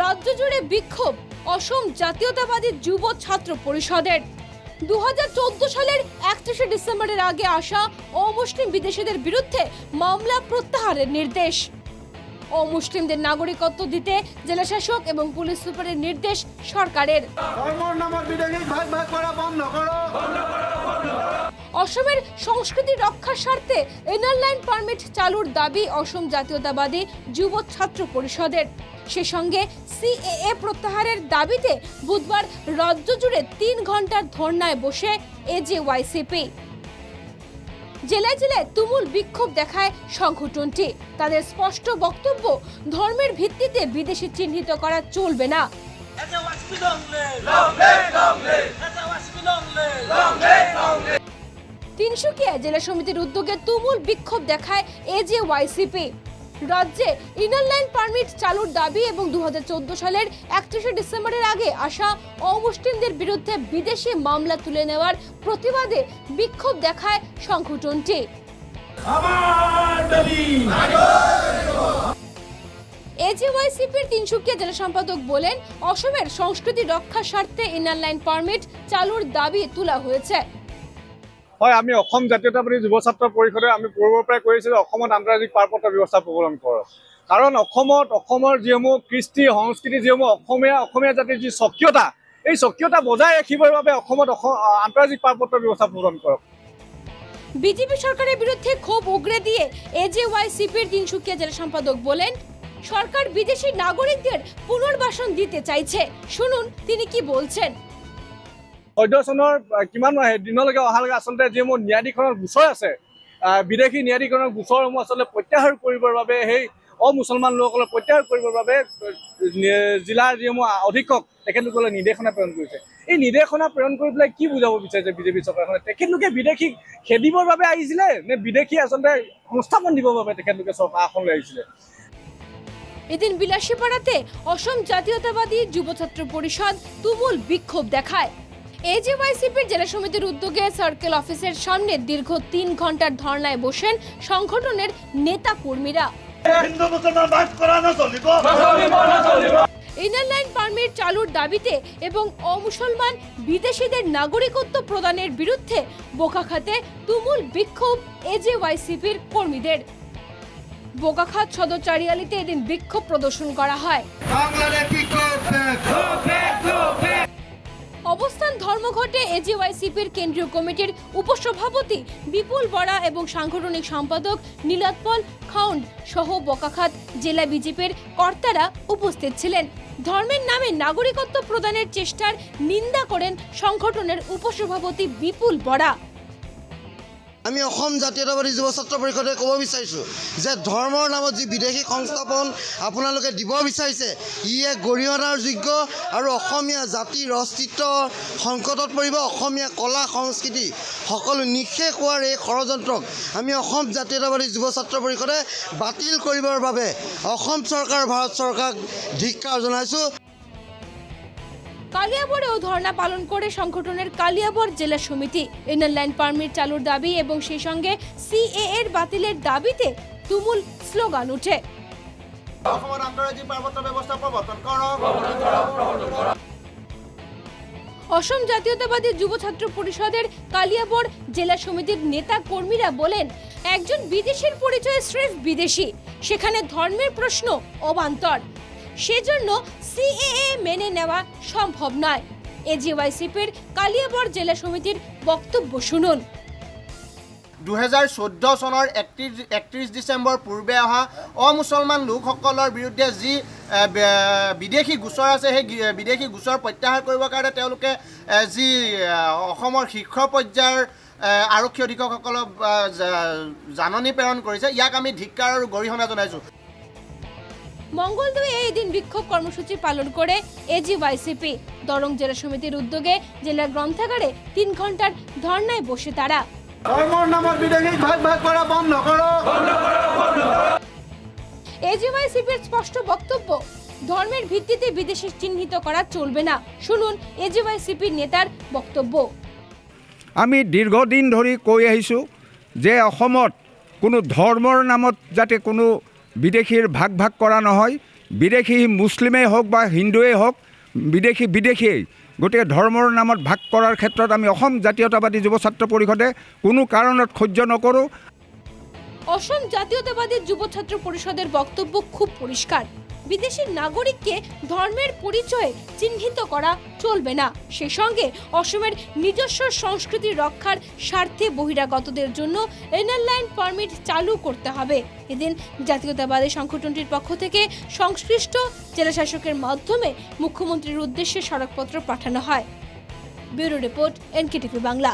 রাজ্য জুড়ে বিক্ষোভ অসম জাতীয়তাবাদী যুব ছাত্র পরিষদের। 2014 সালের 31 ডিসেম্বরের আগে আসা অমুসলিম বিদেশিদের বিরুদ্ধে মামলা প্রত্যাহারের নির্দেশ। অমুসলিমদের নাগরিকত্ব দিতে জেলা শাসক এবং পুলিশ সুপারের নির্দেশ সরকারের। অসমের সংস্কৃতি রক্ষার স্বার্থে ইনার লাইন পারমিট চালুর দাবি অসম জাতীয়তাবাদী যুব ছাত্র পরিষদের। সে সঙ্গে সিএএ প্রত্যাহারের দাবিতে বুধবার রাজ্য জুড়ে 3 ঘন্টার ধর্নায় বসে এজেওয়াইসিপি। জেলায় জেলায় তুমুল বিক্ষোভ দেখায় সংগঠনটি। তাদের স্পষ্ট বক্তব্য, ধর্মের ভিত্তিতে বিদেশি চিহ্নিত করা চলবে না। তিনসুকিয়া জেলা সমিতির উদ্যোগে তুমুল বিক্ষোভ দেখায় এজেওয়াইসিপি। রাজ্যে ইনার লাইন পারমিট চালুর দাবি এবং 2014 সালের 31 ডিসেম্বরের আগে আসা অমুসলিমদের বিরুদ্ধে বিদেশি মামলা তুলে নেওয়ার প্রতিবাদে বিক্ষোভ দেখায় সংগঠনটি। এজেওয়াইসিপির তিনসুকিয়া জেলা সম্পাদক বলেন, অসমের সংস্কৃতি রক্ষার স্বার্থে ইনার লাইন পারমিট চালুর দাবি তোলা হয়েছে। হয়, আমি অসম জাতীয়তাবাদী যুৱ ছাত্ৰ পৰিষদে আমি পূৰ্বৰ পৰাই কৈছোঁ যে অসমত আন্তৰ্জাতিক পাৰপত্ৰ ব্যৱস্থা প্ৰৱৰ্তন কৰক। কাৰণ অসমৰ যিসমূহ কৃষ্টি সংস্কৃতি, যিসমূহ অসমীয়া জাতিৰ যি স্বকীয়তা, এই স্বকীয়তা বজাই ৰাখিবৰ বাবে অসমত আন্তৰ্জাতিক পাৰপত্ৰ ব্যৱস্থা প্ৰৱৰ্তন কৰক। বিজেপি সরকারের বিরুদ্ধে ক্ষোভ উগরে দিয়ে এজেওয়াইসিপির তিনসুকিয়া জেলা সম্পাদক বলেন, সরকার বিদেশি নাগরিকদের পুনর্বাসন দিতে চাইছে। শুনুন তিনি কি বলছেন। 14 চনৰ কিমান দিনলৈকে অহালৈকে আচলতে যিসমূহ ন্যায়াধীকৰণৰ গোচৰ আছে, বিদেশী ন্যায়াধীকৰণৰ গোচৰসমূহ আচলতে প্ৰত্যাহাৰ কৰিবৰ বাবে, সেই অমুছলমান লোকসকলক প্ৰত্যাহাৰ কৰিবৰ বাবে জিলাৰ যিসমূহ অধীক্ষক তেখেতলোকলৈ নিৰ্দেশনা প্ৰেৰণ কৰিছে। এই নিৰ্দেশনা প্ৰেৰণ কৰি পেলাই কি বুজাব বিচাৰিছে বিজেপি চৰকাৰখনে? তেখেতলোকে বিদেশীক খেদিবৰ বাবে আহিছিলে নে বিদেশী আচলতে সংস্থাপন দিবৰ বাবে তেখেতলোকে চৰকাৰ আসনলৈ আহিছিলে? এদিন বিলাসীপাড়াতে অসম জাতীয়তাবাদী যুব ছাত্র পরিষদ তুমুল বিক্ষোভ দেখায়। এজেওয়াইসিপির জেলা সমিতির উদ্যোগে সার্কেল অফিসের সামনে দীর্ঘ 3 ঘন্টার ধর্নায় বসেন সংগঠনের নেতা কর্মীরা। ইনার লাইন পারমিট চালুর দাবিতে এবং অমুসলমান বিদেশিদের নাগরিকত্ব প্রদানের বিরুদ্ধে বোকাখাতে তুমুল বিক্ষোভ এজেওয়াইসিপির কর্মীদের। বোকাখাত সদর চারিয়ালিতে এদিন বিক্ষোভ প্রদর্শন করা হয়। অবস্থান ধর্মঘটে এজেওয়াইসিপির কেন্দ্রীয় কমিটির উপসভাপতি বিপুল বরা এবং সাংগঠনিক সম্পাদক নীলাৎপল খাউন্ড সহ বোকাখাত জেলা বিজেপির কর্তারা উপস্থিত ছিলেন। ধর্মের নামে নাগরিকত্ব প্রদানের চেষ্টার নিন্দা করেন সংগঠনের উপসভাপতি বিপুল বরা। আমি অসম জাতীয়তাবাদী যুৱ ছাত্ৰ পৰিষদে ক'ব বিচাৰিছোঁ যে ধৰ্মৰ নামত যি বিদেশী সংস্থাপন আপোনালোকে দিব বিচাৰিছে, ই এক গৰিহণাৰ যোগ্য আৰু অসমীয়া জাতিৰ অস্তিত্ব সংকটত পৰিব। অসমীয়া কলা সংস্কৃতি সকলো নিঃশেষ হোৱাৰ এই ষড়যন্ত্ৰক আমি অসম জাতীয়তাবাদী যুৱ ছাত্ৰ পৰিষদে বাতিল কৰিবৰ বাবে অসম চৰকাৰ, ভাৰত চৰকাৰক ধিক্কাৰ জনাইছোঁ। কালিয়াবরেও ধর্ণা পালন করে সংগঠনের কালিয়াবর জেলা সমিতি। ইনার লাইন পারমিট চালুর দাবি এবং সেই সঙ্গে সিএএ এর বাতিলের দাবিতে তুমুল স্লোগান ওঠে। অসম জাতীয়তাবাদী যুব ছাত্র পরিষদের কালিয়াবর জেলা সমিতির নেতা কর্মীরা বলেন, একজন বিদেশির পরিচয় স্রেফ বিদেশি, সেখানে ধর্মের প্রশ্ন অবান্তর, সেজন্য সিএএ মেনে নেওয়া সম্ভব নয়। এজেওয়াইসিপির কালিয়াবর জেলা সমিতির বক্তব্য শুনুন। 2014 চনৰ 31 ডিচেম্বৰ পূৰ্বে অহা অমুছলমান লোকসকলৰ বিৰুদ্ধে যি বিদেশী গোচৰ আছে, সেই বিদেশী গোচৰ প্ৰত্যাহাৰ কৰিবৰ কাৰণে তেওঁলোকে যি অসমৰ শীৰ্ষ পৰ্যায়ৰ আৰক্ষী অধীক্ষকসকলক জাননী প্ৰেৰণ কৰিছে, ইয়াক আমি ধিক্কাৰ আৰু গৰিহণা জনাইছোঁ। মঙ্গলদৈয়ে এদিন বিক্ষোভ কর্মসূচি পালন করে এজেওয়াইসিপি। দরং জেলা সমিতির উদ্যোগে জেলা গ্রন্থাগারে 3 ঘন্টার ধর্নায় বসে তারা। এজেওয়াইসিপির স্পষ্ট বক্তব্য, ধর্মের ভিত্তিতে বিদেশি চিহ্নিত করা চলবে না। শুনুন এজিওয়াইসিপির নেতার বক্তব্য। আমি দীৰ্ঘদিন ধৰি কৈ আহিছোঁ যে অসমত কোনো ধৰ্মৰ নামত যাতে কোনো বিদেশীৰ ভাগ ভাগ কৰা নহয়। বিদেশী মুছলিমেই হওক বা হিন্দুৱেই হওক, বিদেশীয়েই গতিকে ধৰ্মৰ নামত ভাগ কৰাৰ ক্ষেত্ৰত আমি অসম জাতীয়তাবাদী যুৱ ছাত্ৰ পৰিষদে কোনো কাৰণত সহ্য নকৰোঁ। অসম জাতীয়তাবাদী যুব ছাত্র পরিষদের বক্তব্য খুব পরিষ্কার। বিদেশি নাগরিককে ধর্মের পরিচয়ে চিহ্নিত করা চলবে না। সেই সঙ্গে অসমের নিজস্ব সংস্কৃতি রক্ষার স্বার্থে বহিরাগতদের জন্য ইনার লাইন পারমিট চালু করতে হবে। এদিন জাতীয়তাবাদী সংগঠনটির পক্ষ থেকে সংশ্লিষ্ট জেলাশাসকের মাধ্যমে মুখ্যমন্ত্রীর উদ্দেশ্যে স্মারকপত্র পাঠানো হয়। Bureau report, NKTV Bangla.